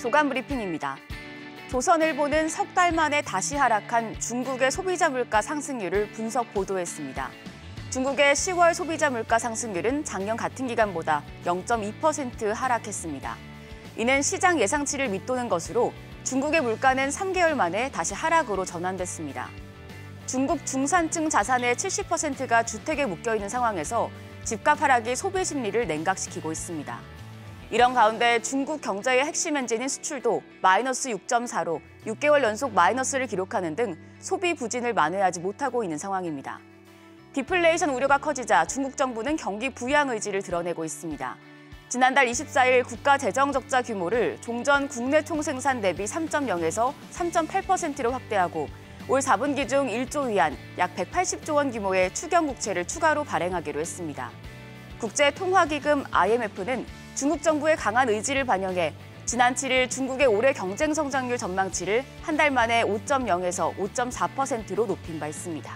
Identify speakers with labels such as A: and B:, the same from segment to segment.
A: 조간 브리핑입니다. 조선일보는 석 달 만에 다시 하락한 중국의 소비자 물가 상승률을 분석 보도했습니다. 중국의 10월 소비자 물가 상승률은 작년 같은 기간보다 0.2% 하락했습니다. 이는 시장 예상치를 밑도는 것으로 중국의 물가는 3개월 만에 다시 하락으로 전환됐습니다. 중국 중산층 자산의 70%가 주택에 묶여있는 상황에서 집값 하락이 소비 심리를 냉각시키고 있습니다. 이런 가운데 중국 경제의 핵심 엔진인 수출도 마이너스 6.4로 6개월 연속 마이너스를 기록하는 등 소비 부진을 만회하지 못하고 있는 상황입니다. 디플레이션 우려가 커지자 중국 정부는 경기 부양 의지를 드러내고 있습니다. 지난달 24일 국가 재정 적자 규모를 종전 국내 총생산 대비 3.0에서 3.8%로 확대하고 올 4분기 중 1조 위안 약 180조 원 규모의 추경 국채를 추가로 발행하기로 했습니다. 국제통화기금 IMF는 중국 정부의 강한 의지를 반영해 지난 7일 중국의 올해 경쟁 성장률 전망치를 한 달 만에 5.0에서 5.4%로 높인 바 있습니다.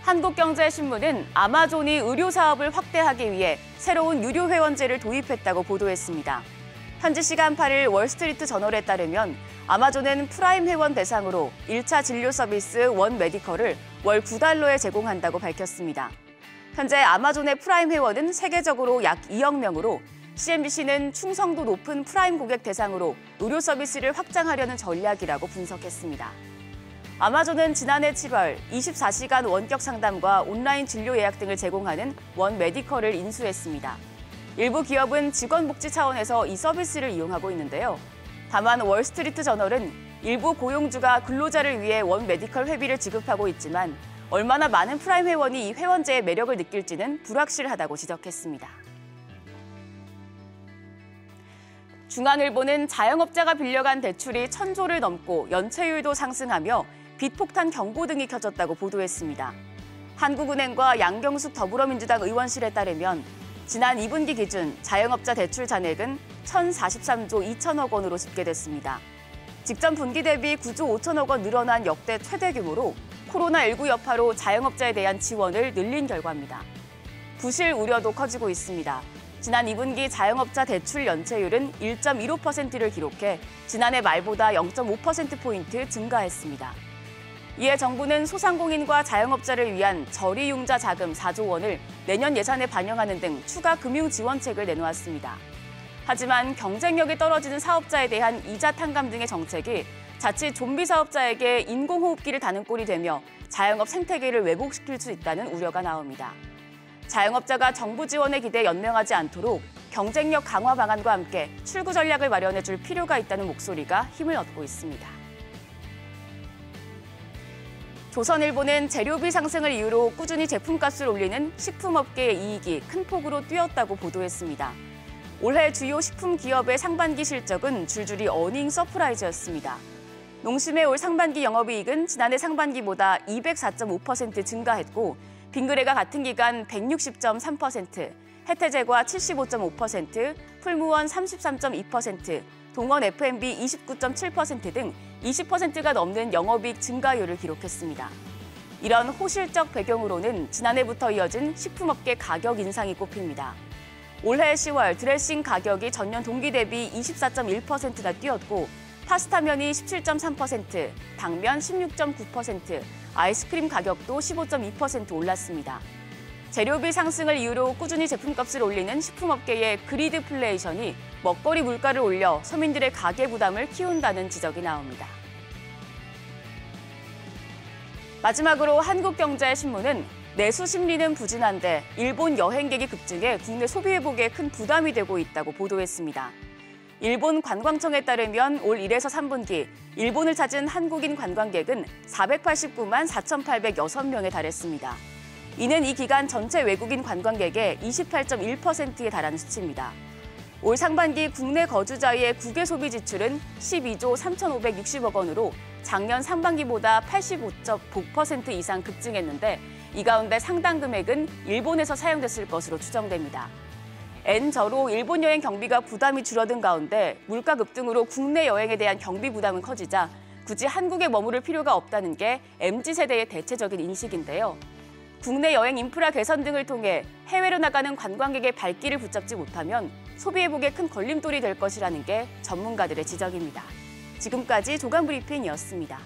A: 한국경제신문은 아마존이 의료 사업을 확대하기 위해 새로운 유료 회원제를 도입했다고 보도했습니다. 현지 시간 8일 월스트리트 저널에 따르면 아마존은 프라임 회원 대상으로 1차 진료 서비스 원 메디컬을 월 $9에 제공한다고 밝혔습니다. 현재 아마존의 프라임 회원은 세계적으로 약 2억 명으로 CNBC는 충성도 높은 프라임 고객 대상으로 의료 서비스를 확장하려는 전략이라고 분석했습니다. 아마존은 지난해 7월 24시간 원격 상담과 온라인 진료 예약 등을 제공하는 원 메디컬을 인수했습니다. 일부 기업은 직원 복지 차원에서 이 서비스를 이용하고 있는데요. 다만 월스트리트 저널은 일부 고용주가 근로자를 위해 원 메디컬 회비를 지급하고 있지만 얼마나 많은 프라임 회원이 이 회원제의 매력을 느낄지는 불확실하다고 지적했습니다. 중앙일보는 자영업자가 빌려간 대출이 1,000조를 넘고 연체율도 상승하며 빚폭탄 경고 등이 켜졌다고 보도했습니다. 한국은행과 양경숙 더불어민주당 의원실에 따르면 지난 2분기 기준 자영업자 대출 잔액은 1,043조 2천억 원으로 집계됐습니다. 직전 분기 대비 9조 5천억 원 늘어난 역대 최대 규모로 코로나19 여파로 자영업자에 대한 지원을 늘린 결과입니다. 부실 우려도 커지고 있습니다. 지난 2분기 자영업자 대출 연체율은 1.15%를 기록해 지난해 말보다 0.5%포인트 증가했습니다. 이에 정부는 소상공인과 자영업자를 위한 저리융자 자금 4조 원을 내년 예산에 반영하는 등 추가 금융 지원책을 내놓았습니다. 하지만 경쟁력이 떨어지는 사업자에 대한 이자 탕감 등의 정책이 자칫 좀비 사업자에게 인공호흡기를 다는 꼴이 되며 자영업 생태계를 왜곡시킬 수 있다는 우려가 나옵니다. 자영업자가 정부 지원에 기대에 연명하지 않도록 경쟁력 강화 방안과 함께 출구 전략을 마련해 줄 필요가 있다는 목소리가 힘을 얻고 있습니다. 조선일보는 재료비 상승을 이유로 꾸준히 제품값을 올리는 식품업계의 이익이 큰 폭으로 뛰었다고 보도했습니다. 올해 주요 식품 기업의 상반기 실적은 줄줄이 어닝 서프라이즈였습니다. 농심의 올 상반기 영업이익은 지난해 상반기보다 204.5% 증가했고 빙그레가 같은 기간 160.3%, 혜태제과 75.5%, 풀무원 33.2%, 동원 F&B 29.7% 등 20%가 넘는 영업이익 증가율을 기록했습니다. 이런 호실적 배경으로는 지난해부터 이어진 식품업계 가격 인상이 꼽힙니다. 올해 10월 드레싱 가격이 전년 동기 대비 24.1%나 뛰었고 파스타면이 17.3%, 당면 16.9%, 아이스크림 가격도 15.2% 올랐습니다. 재료비 상승을 이유로 꾸준히 제품값을 올리는 식품업계의 그리드플레이션이 먹거리 물가를 올려 서민들의 가계 부담을 키운다는 지적이 나옵니다. 마지막으로 한국경제신문은 내수 심리는 부진한데 일본 여행객이 급증해 국내 소비 회복에 큰 부담이 되고 있다고 보도했습니다. 일본 관광청에 따르면 올 1에서 3분기 일본을 찾은 한국인 관광객은 489만 4,806명에 달했습니다. 이는 이 기간 전체 외국인 관광객의 28.1%에 달하는 수치입니다. 올 상반기 국내 거주자의 국외 소비 지출은 12조 3,560억 원으로 작년 상반기보다 85.5% 이상 급증했는데 이 가운데 상당 금액은 일본에서 사용됐을 것으로 추정됩니다. N저로 일본 여행 경비가 부담이 줄어든 가운데 물가 급등으로 국내 여행에 대한 경비 부담은 커지자 굳이 한국에 머무를 필요가 없다는 게 MZ세대의 대체적인 인식인데요. 국내 여행 인프라 개선 등을 통해 해외로 나가는 관광객의 발길을 붙잡지 못하면 소비 회복에 큰 걸림돌이 될 것이라는 게 전문가들의 지적입니다. 지금까지 조간 브리핑이었습니다.